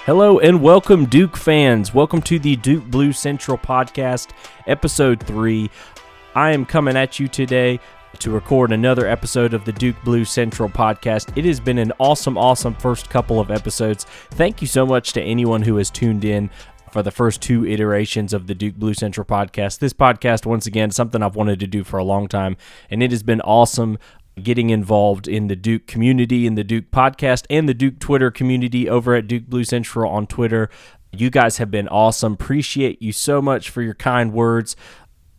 Hello and welcome, Duke fans. Welcome to the Duke Blue Central Podcast, Episode 3. I am coming at you today to record another episode of the Duke Blue Central Podcast. It has been an awesome first couple of episodes. Thank you so much to anyone who has tuned in for the first two iterations of the Duke Blue Central Podcast. This podcast, once again, something I've wanted to do for a long time, and it has been awesome getting involved in the Duke community, in the Duke podcast, and the Duke Twitter community over at Duke Blue Central on Twitter. You guys have been awesome. Appreciate you so much for your kind words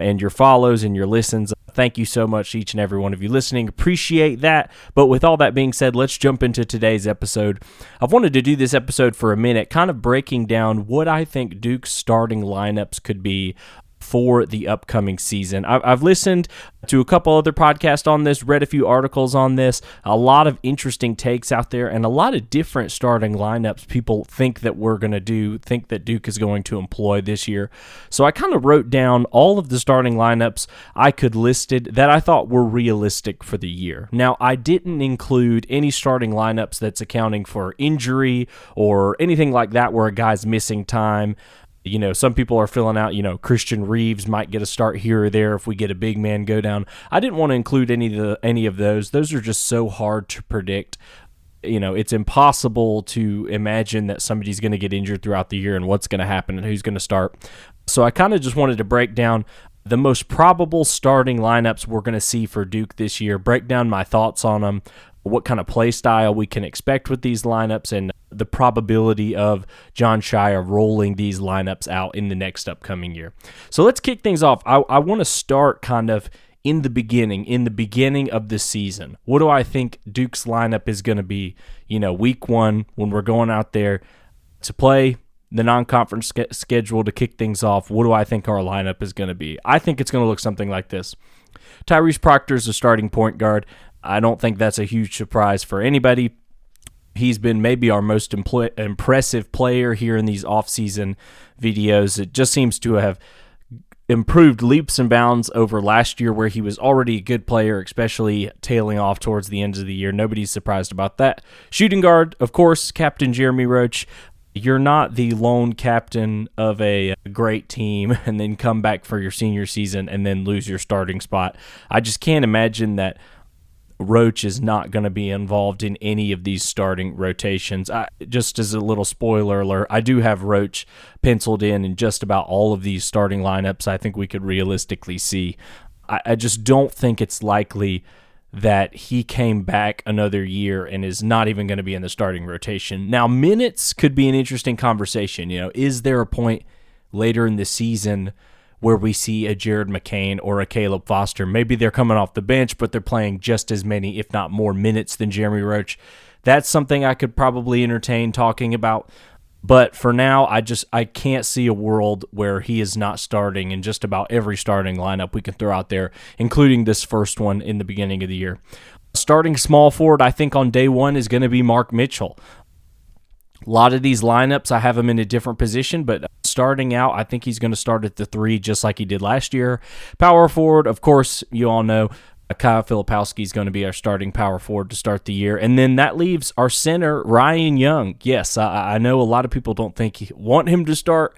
and your follows and your listens. Thank you so much, each and every one of you listening. Appreciate that. But with all that being said, let's jump into today's episode. I've wanted to do this episode for a minute, kind of breaking down what I think Duke's starting lineups could be for the upcoming season. I've listened to a couple other podcasts on this, read a few articles on this, a lot of interesting takes out there, and a lot of different starting lineups people think that we're going to do, think that Duke is going to employ this year. So I kind of wrote down all of the starting lineups I could listed that I thought were realistic for the year. Now, I didn't include any starting lineups that's accounting for injury or anything like that where a guy's missing time. You know, some people are filling out, Christian Reeves might get a start here or there if we get a big man go down. I didn't want to include any of those. Those are just so hard to predict. It's impossible to imagine that somebody's going to get injured throughout the year and what's going to happen and who's going to start. So I kind of just wanted to break down the most probable starting lineups we're going to see for Duke this year, break down my thoughts on them, what kind of play style we can expect with these lineups, and the probability of Jon Scheyer rolling these lineups out in the next upcoming year. So let's kick things off. I want to start kind of in the beginning of the season. What do I think Duke's lineup is going to be, week one when we're going out there to play the non-conference schedule to kick things off? What do I think our lineup is going to be? I think it's going to look something like this. Tyrese Proctor is the starting point guard. I don't think that's a huge surprise for anybody. He's been maybe our most impressive player here in these off-season videos. It just seems to have improved leaps and bounds over last year where he was already a good player, especially tailing off towards the end of the year. Nobody's surprised about that. Shooting guard, of course, Captain Jeremy Roach. You're not the lone captain of a great team and then come back for your senior season and then lose your starting spot. I just can't imagine that Roach is not going to be involved in any of these starting rotations. Just as a little spoiler alert, I do have Roach penciled in just about all of these starting lineups I think we could realistically see. I just don't think it's likely that he came back another year and is not even going to be in the starting rotation. Now, minutes could be an interesting conversation. Is there a point later in the season where we see a Jared McCain or a Caleb Foster? Maybe they're coming off the bench, but they're playing just as many, if not more, minutes than Jeremy Roach. That's something I could probably entertain talking about. But for now, I can't see a world where he is not starting in just about every starting lineup we can throw out there, including this first one in the beginning of the year. Starting small forward, I think on day one is going to be Mark Mitchell. A lot of these lineups, I have him in a different position, but starting out, I think he's going to start at the 3 just like he did last year. Power forward, of course, you all know Kyle Filipowski is going to be our starting power forward to start the year. And then that leaves our center, Ryan Young. Yes, I know a lot of people don't want him to start,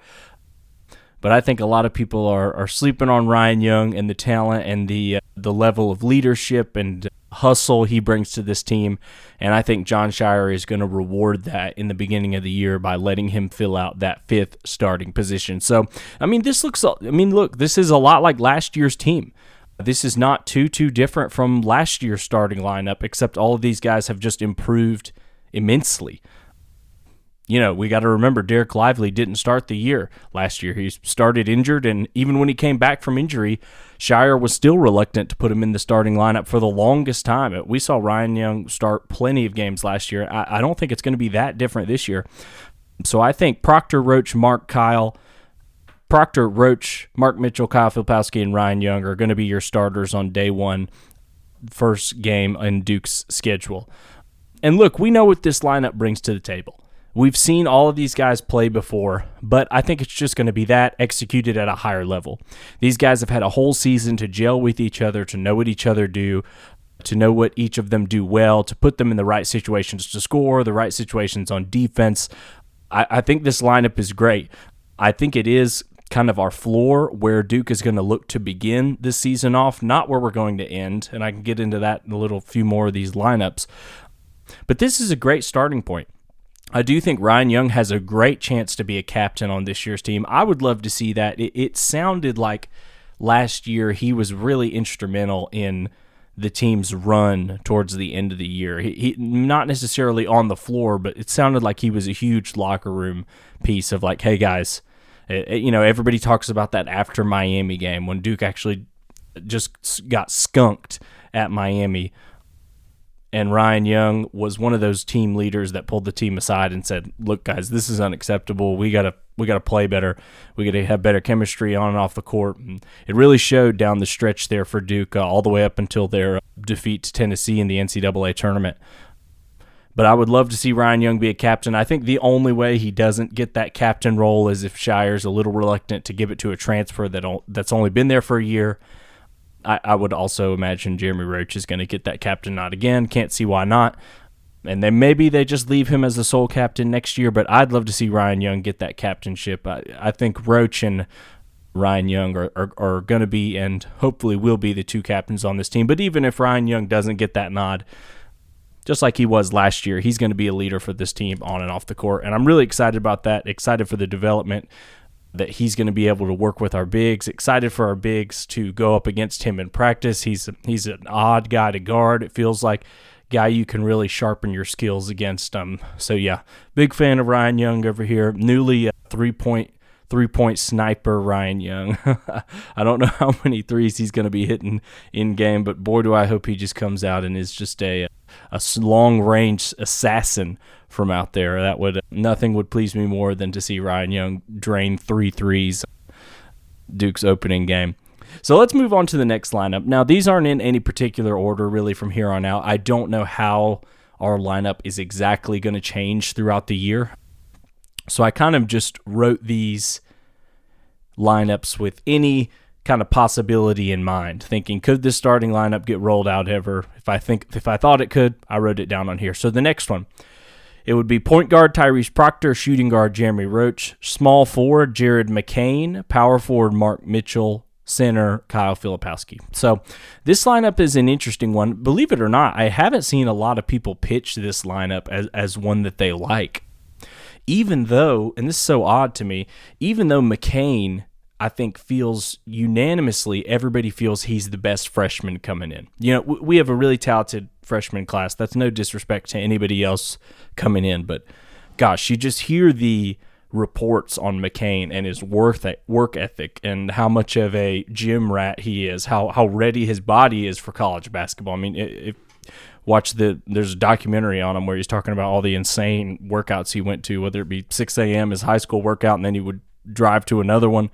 but I think a lot of people are sleeping on Ryan Young and the talent and the level of leadership and hustle he brings to this team. And I think Jon Scheyer is going to reward that in the beginning of the year by letting him fill out that 5th starting position. So, look, this is a lot like last year's team. This is not too different from last year's starting lineup, except all of these guys have just improved immensely. We got to remember Derek Lively didn't start the year last year. He started injured, and even when he came back from injury, Scheyer was still reluctant to put him in the starting lineup for the longest time. We saw Ryan Young start plenty of games last year. I don't think it's going to be that different this year. So I think Proctor, Roach, Mark Mitchell, Kyle Filipowski, and Ryan Young are going to be your starters on day one, first game in Duke's schedule. And look, we know what this lineup brings to the table. We've seen all of these guys play before, but I think it's just going to be that executed at a higher level. These guys have had a whole season to gel with each other, to know what each other do, to know what each of them do well, to put them in the right situations to score, the right situations on defense. I think this lineup is great. I think it is kind of our floor where Duke is going to look to begin this season off, not where we're going to end, and I can get into that in a few more of these lineups. But this is a great starting point. I do think Ryan Young has a great chance to be a captain on this year's team. I would love to see that. It sounded like last year he was really instrumental in the team's run towards the end of the year. He not necessarily on the floor, but it sounded like he was a huge locker room piece of like, hey guys, everybody talks about that after Miami game when Duke actually just got skunked at Miami. And Ryan Young was one of those team leaders that pulled the team aside and said, look, guys, this is unacceptable. We gotta play better. We got to have better chemistry on and off the court. And it really showed down the stretch there for Duke all the way up until their defeat to Tennessee in the NCAA tournament. But I would love to see Ryan Young be a captain. I think the only way he doesn't get that captain role is if Shire's a little reluctant to give it to a transfer that's only been there for a year. I would also imagine Jeremy Roach is going to get that captain nod again. Can't see why not. And then maybe they just leave him as the sole captain next year, but I'd love to see Ryan Young get that captainship. I think Roach and Ryan Young are going to be and hopefully will be the two captains on this team. But even if Ryan Young doesn't get that nod, just like he was last year, he's going to be a leader for this team on and off the court. And I'm really excited about that, excited for the development that he's going to be able to work with our bigs, excited for our bigs to go up against him in practice. He's an odd guy to guard. It feels like guy you can really sharpen your skills against. So yeah, big fan of Ryan Young over here. Newly three-point sniper Ryan Young. I don't know how many threes he's going to be hitting in game, but boy, do I hope he just comes out and is just a long-range assassin from out there. Nothing would please me more than to see Ryan Young drain 3 threes Duke's opening game. So let's move on to the next lineup. Now, these aren't in any particular order really from here on out. I don't know how our lineup is exactly going to change throughout the year. So I kind of just wrote these lineups with any kind of possibility in mind, thinking, could this starting lineup get rolled out ever? If I thought it could, I wrote it down on here. So the next one, it would be point guard Tyrese Proctor, shooting guard Jeremy Roach, small forward Jared McCain, power forward Mark Mitchell, center Kyle Filipowski. So this lineup is an interesting one. Believe it or not, I haven't seen a lot of people pitch this lineup as one that they like. Even though, and this is so odd to me, even though McCain, I think, feels unanimously, everybody feels he's the best freshman coming in. We have a really talented freshman class. That's no disrespect to anybody else coming in, but gosh, you just hear the reports on McCain and his work ethic and how much of a gym rat he is, how ready his body is for college basketball. I mean, there's a documentary on him where he's talking about all the insane workouts he went to, whether it be 6 a.m. his high school workout and then he would drive to another one.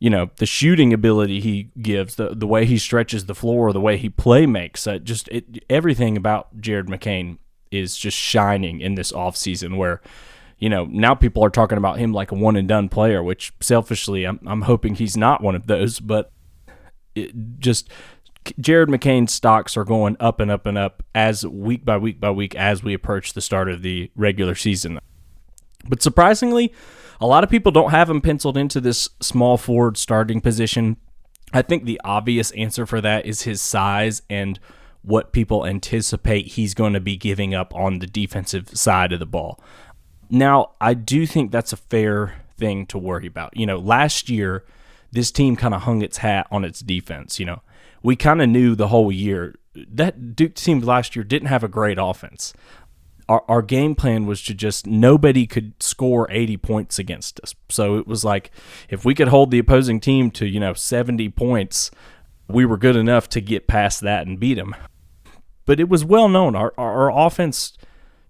The shooting ability he gives, the way he stretches the floor, the way he play makes, everything about Jared McCain is just shining in this offseason where, now people are talking about him like a one-and-done player, which selfishly I'm hoping he's not one of those, but Jared McCain's stocks are going up and up and up as week by week by week as we approach the start of the regular season. But surprisingly, a lot of people don't have him penciled into this small forward starting position. I think the obvious answer for that is his size and what people anticipate he's going to be giving up on the defensive side of the ball. Now, I do think that's a fair thing to worry about. Last year, this team kind of hung its hat on its defense. We kind of knew the whole year that Duke team last year didn't have a great offense. Our game plan was to just nobody could score 80 points against us. So it was like if we could hold the opposing team to 70 points, we were good enough to get past that and beat them. But it was well known our offense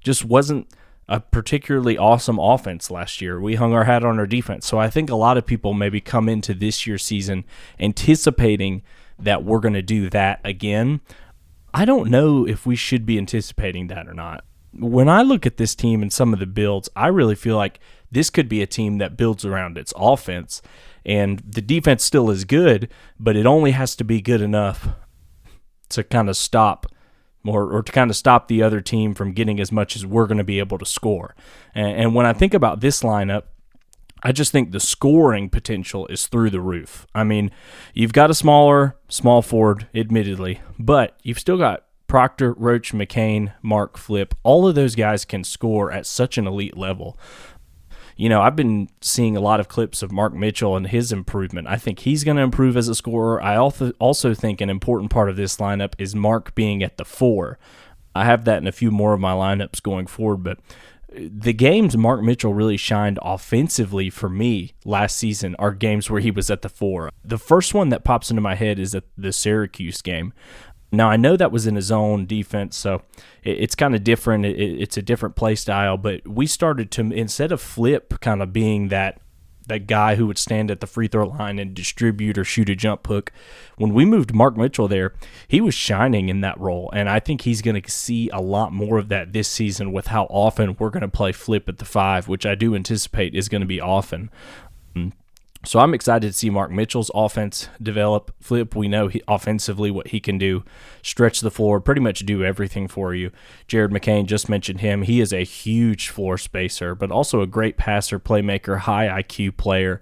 just wasn't a particularly awesome offense last year. We hung our hat on our defense. So I think a lot of people maybe come into this year's season anticipating that we're going to do that again. I don't know if we should be anticipating that or not. When I look at this team and some of the builds, I really feel like this could be a team that builds around its offense, and the defense still is good, but it only has to be good enough to kind of stop or to kind of stop the other team from getting as much as we're going to be able to score. And when I think about this lineup, I just think the scoring potential is through the roof. I mean, you've got a small forward, admittedly, but you've still got Proctor, Roach, McCain, Mark, Flip. All of those guys can score at such an elite level. You know, I've been seeing a lot of clips of Mark Mitchell and his improvement. I think he's going to improve as a scorer. I also think an important part of this lineup is Mark being at the 4. I have that in a few more of my lineups going forward, but the games Mark Mitchell really shined offensively for me last season are games where he was at the 4. The first one that pops into my head is at the Syracuse game. Now, I know that was in a zone defense, so it's kind of different. It's a different play style, but we started to, instead of Flip kind of being that guy who would stand at the free throw line and distribute or shoot a jump hook, when we moved Mark Mitchell there, he was shining in that role, and I think he's going to see a lot more of that this season with how often we're going to play Flip at the 5, which I do anticipate is going to be often. So I'm excited to see Mark Mitchell's offense develop. Flip, we know offensively what he can do, stretch the floor, pretty much do everything for you. Jared McCain, just mentioned him. He is a huge floor spacer, but also a great passer, playmaker, high IQ player,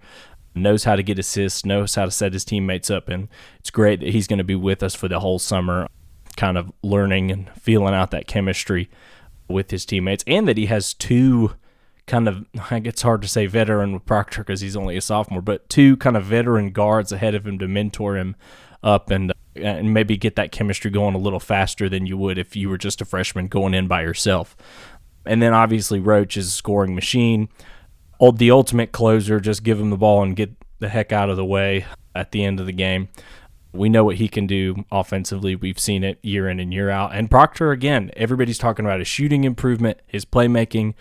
knows how to get assists, knows how to set his teammates up, and it's great that he's going to be with us for the whole summer, kind of learning and feeling out that chemistry with his teammates, and that he has two kind of, it's hard to say veteran with Proctor because he's only a sophomore, but two kind of veteran guards ahead of him to mentor him up and maybe get that chemistry going a little faster than you would if you were just a freshman going in by yourself. And then obviously Roach is a scoring machine. The ultimate closer, just give him the ball and get the heck out of the way at the end of the game. We know what he can do offensively. We've seen it year in and year out. And Proctor, again, everybody's talking about his shooting improvement, his playmaking,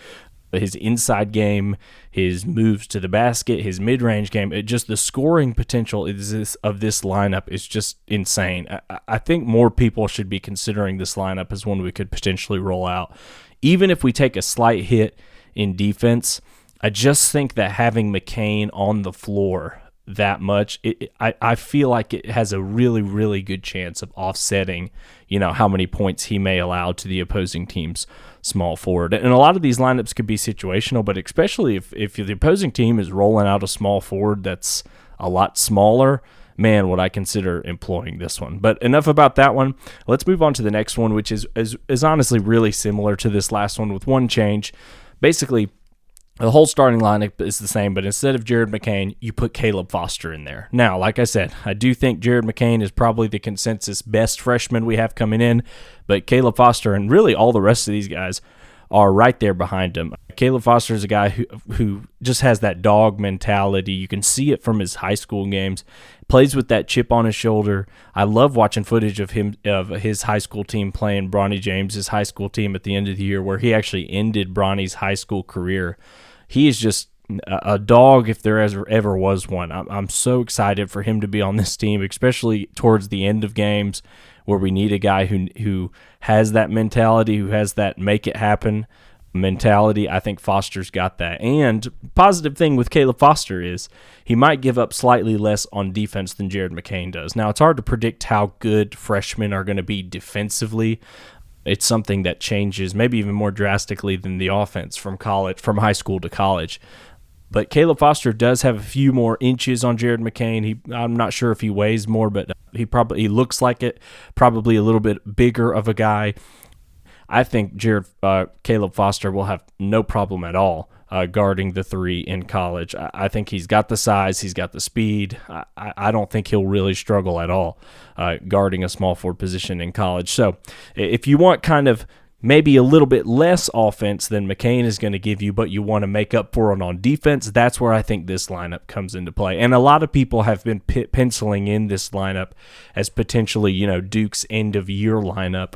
his inside game, his moves to the basket, his mid-range game. Just the scoring potential of this lineup is just insane. I think more people should be considering this lineup as one we could potentially roll out. Even if we take a slight hit in defense, I just think that having McCain on the floor that much, I feel like it has a really, really good chance of offsetting, how many points he may allow to the opposing team's small forward. And a lot of these lineups could be situational, but especially if the opposing team is rolling out a small forward that's a lot smaller, man, would I consider employing this one. But enough about that one. Let's move on to the next one, which is honestly really similar to this last one with one change. Basically, the whole starting lineup is the same, but instead of Jared McCain, you put Caleb Foster in there. Now, like I said, I do think Jared McCain is probably the consensus best freshman we have coming in, but Caleb Foster and really all the rest of these guys are right there behind him. Caleb Foster is a guy who just has that dog mentality. You can see it from his high school games. Plays with that chip on his shoulder. I love watching footage of his high school team playing Bronny James's high school team at the end of the year, where he actually ended Bronny's high school career. He is just a dog if there ever was one. I'm so excited for him to be on this team, especially towards the end of games where we need a guy who has that mentality, who has that make it happen mentality. I think Foster's got that. And positive thing with Caleb Foster is he might give up slightly less on defense than Jared McCain does. Now, it's hard to predict how good freshmen are going to be defensively. It's something that changes maybe even more drastically than the offense from high school to college. But Caleb Foster does have a few more inches on Jared McCain. I'm not sure if he weighs more, but he looks like it. Probably a little bit bigger of a guy. I think Caleb Foster will have no problem at all guarding the 3 in college. I think he's got the size, he's got the speed. I don't think he'll really struggle at all guarding a small forward position in college. So if you want kind of maybe a little bit less offense than McCain is going to give you, but you want to make up for it on defense, that's where I think this lineup comes into play. And a lot of people have been penciling in this lineup as potentially, Duke's end-of-year lineup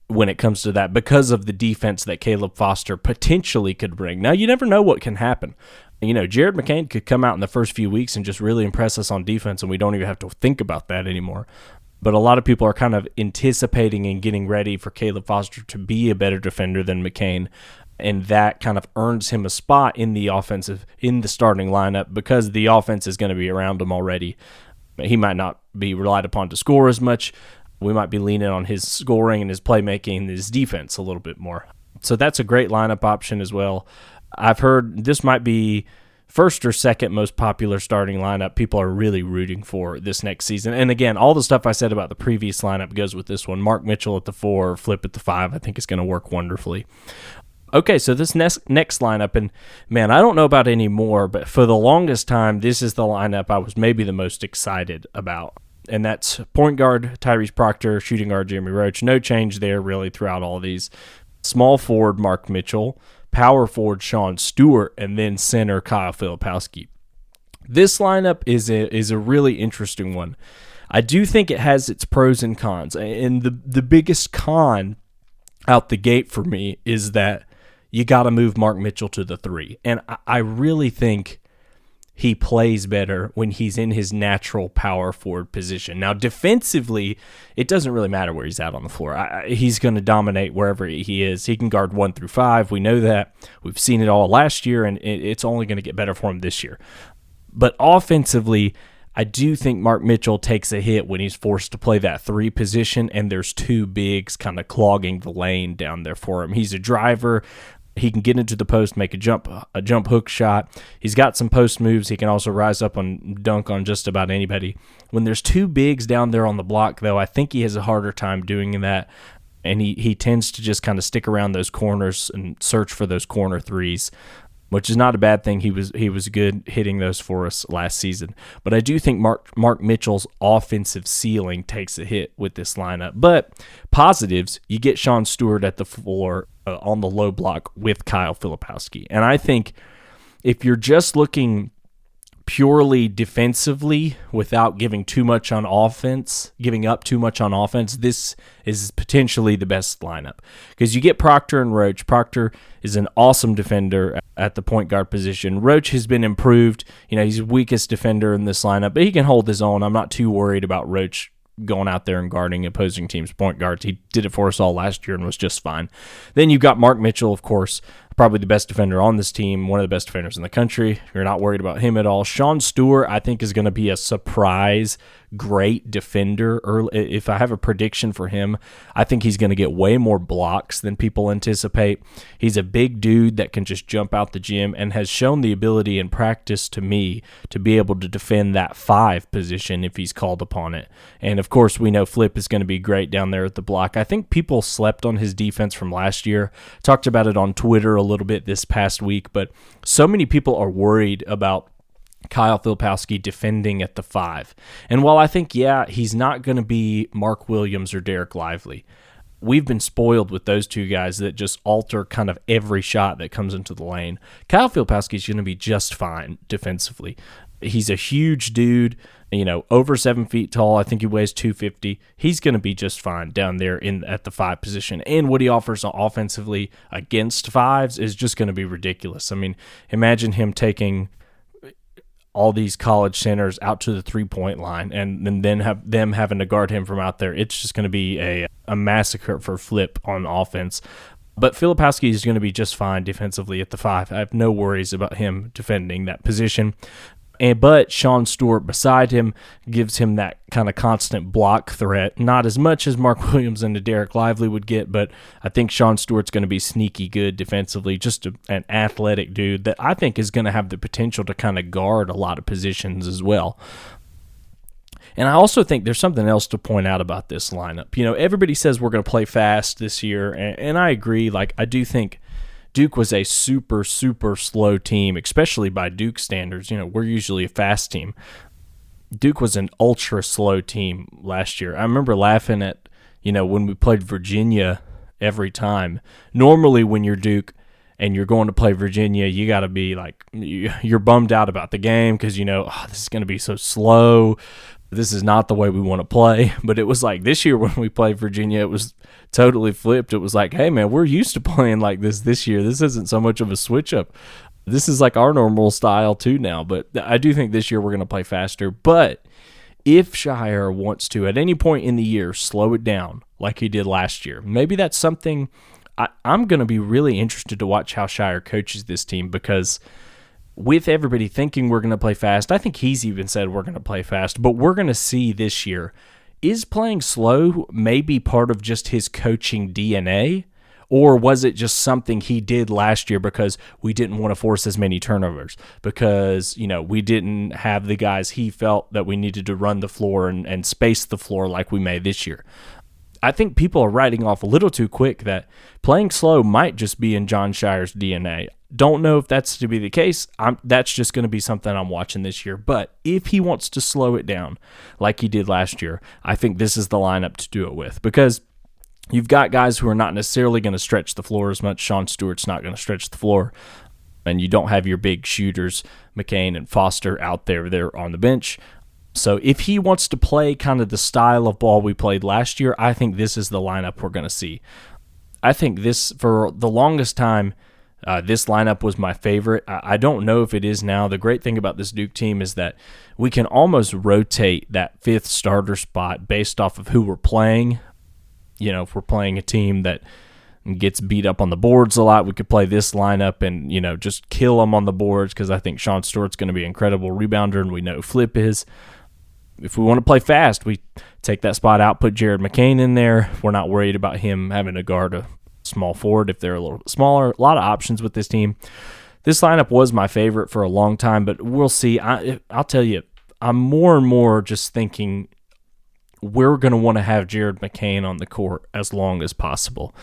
when it comes to that, because of the defense that Caleb Foster potentially could bring. Now, you never know what can happen. Jared McCain could come out in the first few weeks and just really impress us on defense, and we don't even have to think about that anymore. But a lot of people are kind of anticipating and getting ready for Caleb Foster to be a better defender than McCain, and that kind of earns him a spot in the starting lineup because the offense is going to be around him already. He might not be relied upon to score as much, we might be leaning on his scoring and his playmaking and his defense a little bit more. So that's a great lineup option as well. I've heard this might be first or second most popular starting lineup people are really rooting for this next season. And again, all the stuff I said about the previous lineup goes with this one. Mark Mitchell at the 4, Flip at the 5, I think is going to work wonderfully. Okay, so this next lineup, and man, I don't know about any more, but for the longest time, this is the lineup I was maybe the most excited about. And that's point guard Tyrese Proctor, shooting guard Jeremy Roach. No change there really throughout all these. Small forward Mark Mitchell, power forward Sean Stewart, and then center Kyle Filipowski. This lineup is a really interesting one. I do think it has its pros and cons. And the biggest con out the gate for me is that you got to move Mark Mitchell to the 3. And I really think he plays better when he's in his natural power forward position. Now, defensively, it doesn't really matter where he's at on the floor. He's going to dominate wherever he is. He can guard 1 through 5. We know that. We've seen it all last year, and it's only going to get better for him this year. But offensively, I do think Mark Mitchell takes a hit when he's forced to play that 3 position, and there's 2 bigs kind of clogging the lane down there for him. He's a driver. He can get into the post, make a jump hook shot. He's got some post moves. He can also rise up and dunk on just about anybody. When there's 2 bigs down there on the block, though, I think he has a harder time doing that, and he tends to just kind of stick around those corners and search for those corner threes, which is not a bad thing. He was good hitting those for us last season. But I do think Mark Mitchell's offensive ceiling takes a hit with this lineup. But positives, you get Sean Stewart at the 4 on the low block with Kyle Filipowski. And I think if you're just looking purely defensively without giving too much on offense, giving up too much on offense, this is potentially the best lineup. Because you get Proctor and Roach. Proctor is an awesome defender at the point guard position. Roach has been improved. He's the weakest defender in this lineup, but he can hold his own. I'm not too worried about Roach going out there and guarding opposing teams' point guards. He did it for us all last year and was just fine. Then you've got Mark Mitchell, of course, probably the best defender on this team, one of the best defenders in the country. You're not worried about him at all. Sean Stewart, I think, is going to be a surprise great defender. If I have a prediction for him, I think he's going to get way more blocks than people anticipate. He's a big dude that can just jump out the gym and has shown the ability in practice to me to be able to defend that 5 position if he's called upon it. And of course, we know Flip is going to be great down there at the block. I think people slept on his defense from last year. Talked about it on Twitter a little bit this past week, but so many people are worried about Kyle Filipowski defending at the 5. And while I think, he's not going to be Mark Williams or Derek Lively, we've been spoiled with those 2 guys that just alter kind of every shot that comes into the lane. Kyle Filipowski is going to be just fine defensively. He's a huge dude, over 7 feet tall. I think he weighs 250. He's going to be just fine down there at the 5 position. And what he offers offensively against 5s is just going to be ridiculous. I mean, imagine him taking all these college centers out to the 3-point line and then have them having to guard him from out there. It's just going to be a massacre for Flip on offense. But Filipowski is going to be just fine defensively at the 5. I have no worries about him defending that position. But Sean Stewart beside him gives him that kind of constant block threat. Not as much as Mark Williams and Derek Lively would get, but I think Sean Stewart's going to be sneaky good defensively, just an athletic dude that I think is going to have the potential to kind of guard a lot of positions as well. And I also think there's something else to point out about this lineup. Everybody says we're going to play fast this year, and I agree. I do think Duke was a super, super slow team, especially by Duke standards. We're usually a fast team. Duke was an ultra slow team last year. I remember laughing at, when we played Virginia every time. Normally when you're Duke and you're going to play Virginia, you got to be you're bummed out about the game because, this is going to be so slow. This is not the way we want to play. But it was this year when we played Virginia, it was totally flipped. It was hey, man, we're used to playing like this year. This isn't so much of a switch up. This is our normal style too now. But I do think this year we're going to play faster. But if Shire wants to, at any point in the year, slow it down like he did last year, maybe that's something I'm going to be really interested to watch how Shire coaches this team, because with everybody thinking we're going to play fast, I think he's even said we're going to play fast, but we're going to see this year is playing slow maybe part of just his coaching DNA? Or was it just something he did last year because we didn't want to force as many turnovers? Because, we didn't have the guys he felt that we needed to run the floor and space the floor like we may this year. I think people are writing off a little too quick that playing slow might just be in Jon Scheyer's DNA. Don't know if that's to be the case. That's just going to be something I'm watching this year. But if he wants to slow it down like he did last year, I think this is the lineup to do it with. Because you've got guys who are not necessarily going to stretch the floor as much. Sean Stewart's not going to stretch the floor. And you don't have your big shooters, McCain and Foster, out there. They're on the bench. So if he wants to play kind of the style of ball we played last year, I think this is the lineup we're going to see. I think this, for the longest time, this lineup was my favorite. I don't know if it is now. The great thing about this Duke team is that we can almost rotate that fifth starter spot based off of who we're playing. If we're playing a team that gets beat up on the boards a lot, we could play this lineup and, just kill them on the boards, because I think Sean Stewart's going to be an incredible rebounder, and we know Flip is. If we want to play fast, we take that spot out, put Jared McCain in there. We're not worried about him having to guard a small forward if they're a little bit smaller. A lot of options with this team. This lineup was my favorite for a long time, but we'll see. I'll tell you, I'm more and more just thinking we're going to want to have Jared McCain on the court as long as possible.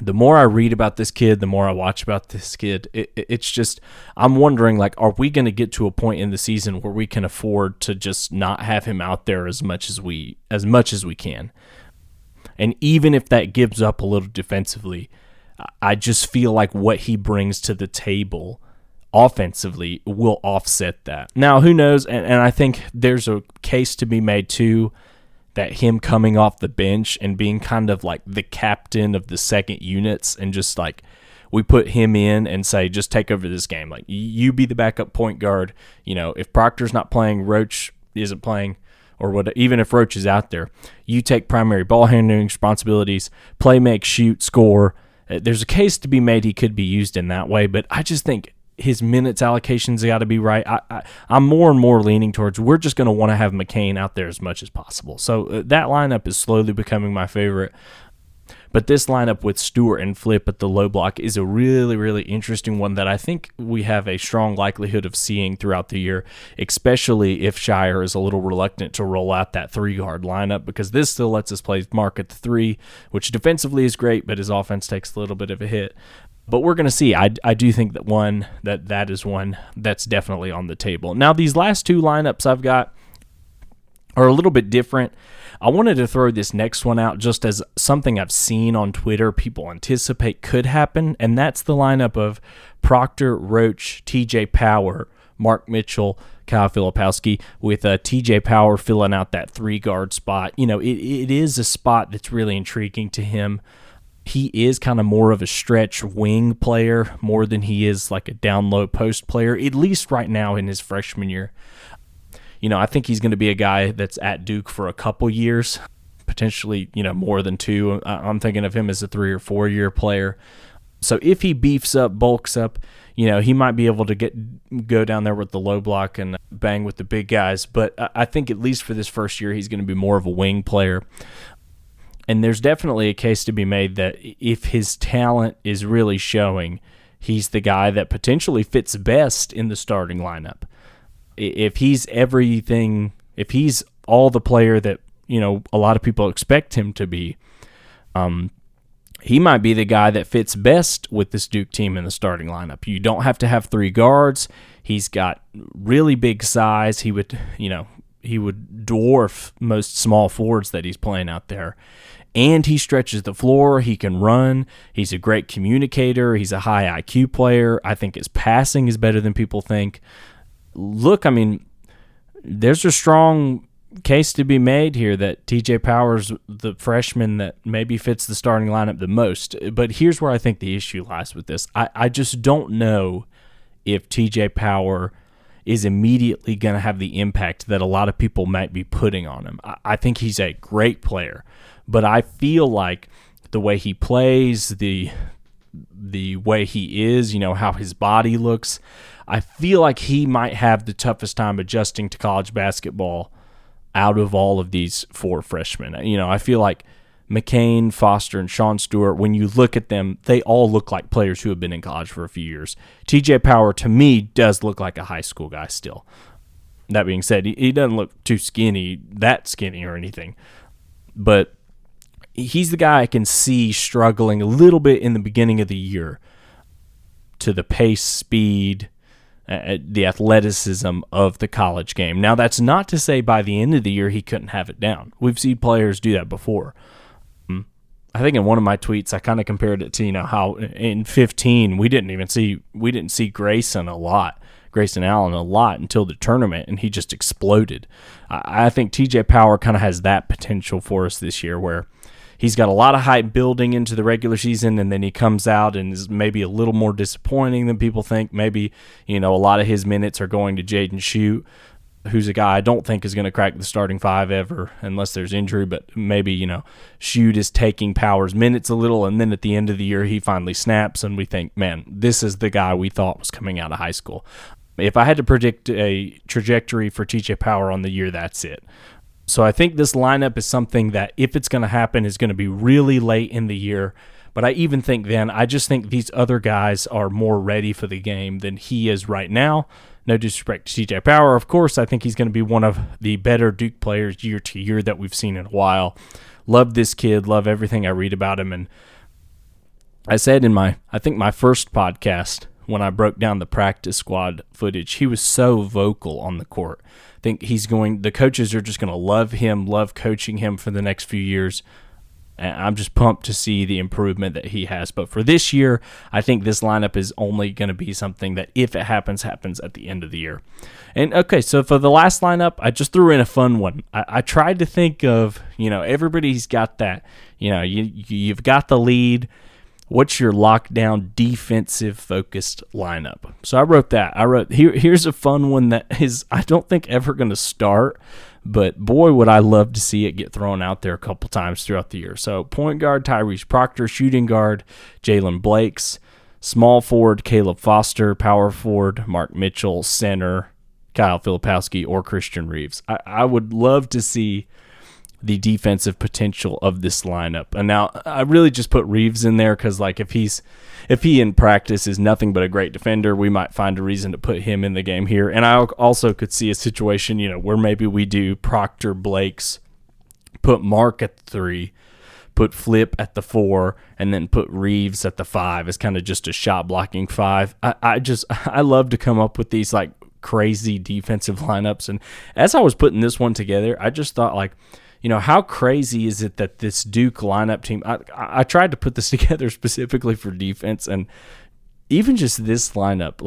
The more I read about this kid, the more I watch about this kid, it's just, I'm wondering, are we going to get to a point in the season where we can afford to just not have him out there as much as we can? And even if that gives up a little defensively, I just feel like what he brings to the table offensively will offset that. Now, who knows? And I think there's a case to be made too, that him coming off the bench and being kind of like the captain of the second units, and just we put him in and say, just take over this game. You be the backup point guard. If Proctor's not playing, Roach isn't playing, or what, even if Roach is out there, you take primary ball handling responsibilities, play, make, shoot, score. There's a case to be made he could be used in that way, but I just think his minutes allocations got to be right. I'm more and more leaning towards we're just going to want to have McCain out there as much as possible. So that lineup is slowly becoming my favorite. But this lineup with Stewart and Flip at the low block is a really, really interesting one that I think we have a strong likelihood of seeing throughout the year, especially if Scheyer is a little reluctant to roll out that three-guard lineup, because this still lets us play Mark at the three, which defensively is great, but his offense takes a little bit of a hit. But we're going to see. I do think that is one that's definitely on the table. Now, these last two lineups I've got are a little bit different. I wanted to throw this next one out just as something I've seen on Twitter people anticipate could happen, and that's the lineup of Proctor, Roach, TJ Power, Mark Mitchell, Kyle Filipowski, with TJ Power filling out that three-guard spot. It is a spot that's really intriguing to him. He is kind of more of a stretch wing player more than he is like a down low post player, at least right now in his freshman year. I think he's going to be a guy that's at Duke for a couple years, potentially, more than two. I'm thinking of him as a 3 or 4 year player. So if he beefs up, bulks up, he might be able to go down there with the low block and bang with the big guys. But I think at least for this first year, he's going to be more of a wing player. And there's definitely a case to be made that if his talent is really showing, he's the guy that potentially fits best in the starting lineup. If he's everything, if he's all the player that, a lot of people expect him to be, he might be the guy that fits best with this Duke team in the starting lineup. You don't have to have three guards. He's got really big size. He would dwarf most small forwards that he's playing out there. And he stretches the floor. He can run. He's a great communicator. He's a high IQ player. I think his passing is better than people think. Look, there's a strong case to be made here that TJ Power's the freshman that maybe fits the starting lineup the most. But here's where I think the issue lies with this. I just don't know if TJ Power is immediately going to have the impact that a lot of people might be putting on him. I think he's a great player, but I feel like the way he plays, the way he is, how his body looks, I feel like he might have the toughest time adjusting to college basketball out of all of these 4 freshmen. I feel like McCain, Foster, and Sean Stewart, when you look at them, they all look like players who have been in college for a few years. TJ Power, to me, does look like a high school guy still. That being said, he doesn't look too that skinny or anything. But he's the guy I can see struggling a little bit in the beginning of the year to the pace, speed, the athleticism of the college game. Now, that's not to say by the end of the year he couldn't have it down. We've seen players do that before. I think in one of my tweets I kind of compared it to how in 2015 we didn't see Grayson Allen a lot until the tournament, and he just exploded. I think TJ Power kind of has that potential for us this year, where he's got a lot of hype building into the regular season, and then he comes out and is maybe a little more disappointing than people think. Maybe, a lot of his minutes are going to Jaden Shute, who's a guy I don't think is going to crack the starting 5 ever unless there's injury, but maybe, Shute is taking Power's minutes a little, and then at the end of the year he finally snaps, and we think, man, this is the guy we thought was coming out of high school. If I had to predict a trajectory for TJ Power on the year, that's it. So I think this lineup is something that, if it's going to happen, is going to be really late in the year. But I even think then, I just think these other guys are more ready for the game than he is right now. No disrespect to TJ Power, of course. I think he's going to be one of the better Duke players year to year that we've seen in a while. Love this kid. Love everything I read about him. And I said in my first podcast, when I broke down the practice squad footage, he was so vocal on the court. I think the coaches are just going to love him, love coaching him for the next few years. And I'm just pumped to see the improvement that he has. But for this year, I think this lineup is only going to be something that, if it happens at the end of the year. And okay, so for the last lineup, I just threw in a fun one. I tried to think of, everybody's got that, you've got the lead. What's your lockdown defensive-focused lineup? So I wrote that. Here's a fun one that is, I don't think, ever going to start, but boy, would I love to see it get thrown out there a couple times throughout the year. So point guard, Tyrese Proctor. Shooting guard, Jalen Blakes. Small forward, Caleb Foster. Power forward, Mark Mitchell. Center, Kyle Filipowski or Christian Reeves. I would love to see the defensive potential of this lineup. And now I really just put Reeves in there because, if he in practice is nothing but a great defender, we might find a reason to put him in the game here. And I also could see a situation, where maybe we do Proctor, Blakes, put Mark at the 3, put Flip at the 4, and then put Reeves at the 5 as kind of just a shot blocking 5. I love to come up with these crazy defensive lineups. And as I was putting this one together, I just thought how crazy is it that this Duke lineup team, I tried to put this together specifically for defense, and even just this lineup,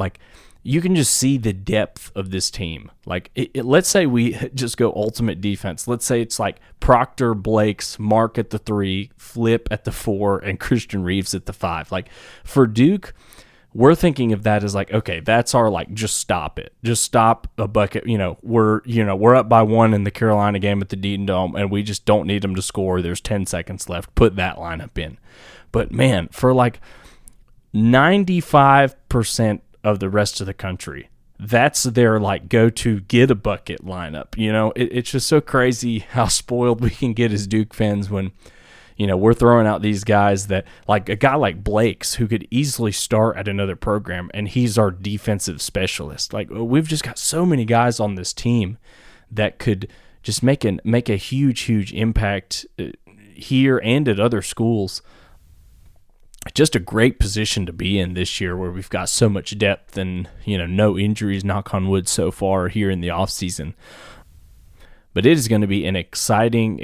you can just see the depth of this team. Let's say we just go ultimate defense. Let's say it's Proctor, Blakes, Mark at the 3, Flip at the 4, and Christian Reeves at the 5. For Duke, we're thinking of that as okay, that's our just stop it. Just stop a bucket. We're up by 1 in the Carolina game at the Deaton Dome, and we just don't need them to score. There's 10 seconds left. Put that lineup in. But man, for 95% of the rest of the country, that's their go-to get a bucket lineup. It's just so crazy how spoiled we can get as Duke fans when we're throwing out these guys that, a guy like Blakes, who could easily start at another program, and he's our defensive specialist. We've just got so many guys on this team that could just make a huge, huge impact here and at other schools. Just a great position to be in this year, where we've got so much depth and, no injuries, knock on wood, so far here in the offseason. But it is going to be an exciting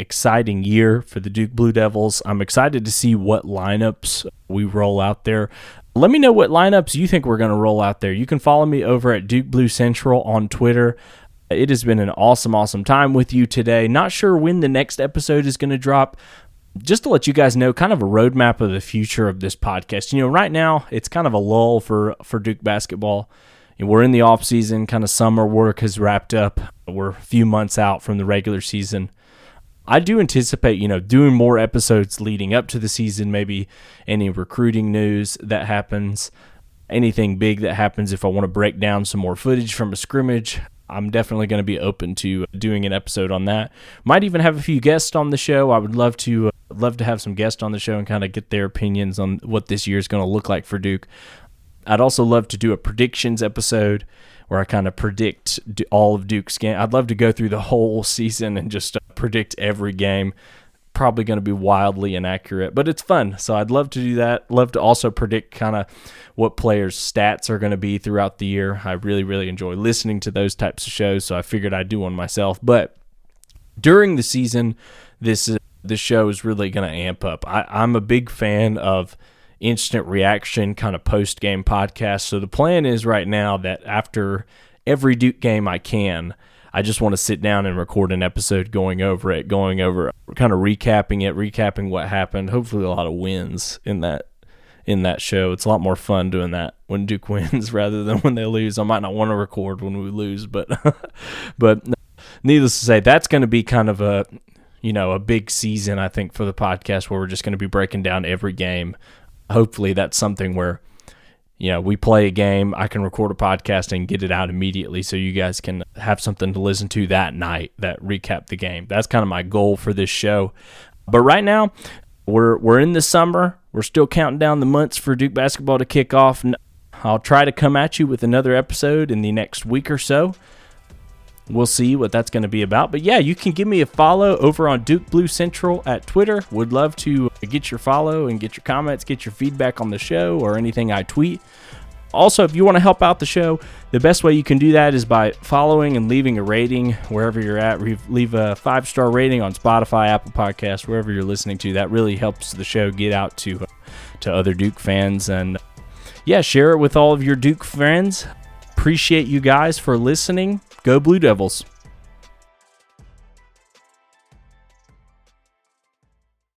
year for the Duke Blue Devils. I'm excited to see what lineups we roll out there. Let me know what lineups you think we're going to roll out there. You can follow me over at Duke Blue Central on Twitter. It has been an awesome time with you today. Not sure when the next episode is going to drop. Just to let you guys know, kind of a roadmap of the future of this podcast. Right now, it's kind of a lull for Duke basketball. We're in the off season, kind of summer work has wrapped up. We're a few months out from the regular season. I do anticipate, doing more episodes leading up to the season, maybe any recruiting news that happens, anything big that happens. If I want to break down some more footage from a scrimmage, I'm definitely going to be open to doing an episode on that. Might even have a few guests on the show. I would love to have some guests on the show and kind of get their opinions on what this year is going to look like for Duke. I'd also love to do a predictions episode where I kind of predict all of Duke's game. I'd love to go through the whole season and just predict every game. Probably going to be wildly inaccurate, but it's fun. So I'd love to do that. Love to also predict kind of what players' stats are going to be throughout the year. I really, really enjoy listening to those types of shows, so I figured I'd do one myself. But during the season, this show is really going to amp up. I'm a big fan of instant reaction kind of post-game podcast. So the plan is right now that after every Duke game I just want to sit down and record an episode going over kind of recapping what happened. Hopefully a lot of wins in that show. It's a lot more fun doing that when Duke wins rather than when they lose. I might not want to record when we lose, but needless to say, that's going to be kind of a big season, I think, for the podcast, where we're just going to be breaking down every game. Hopefully that's something where, we play a game, I can record a podcast and get it out immediately so you guys can have something to listen to that night that recap the game. That's kind of my goal for this show. But right now, we're in the summer. We're still counting down the months for Duke basketball to kick off. I'll try to come at you with another episode in the next week or so. We'll see what that's going to be about. But yeah, you can give me a follow over on Duke Blue Central at Twitter. Would love to get your follow and get your comments, get your feedback on the show or anything I tweet. Also, if you want to help out the show, the best way you can do that is by following and leaving a rating wherever you're at. Leave a 5-star rating on Spotify, Apple Podcasts, wherever you're listening to. That really helps the show get out to other Duke fans. And yeah, share it with all of your Duke friends. Appreciate you guys for listening. Go Blue Devils.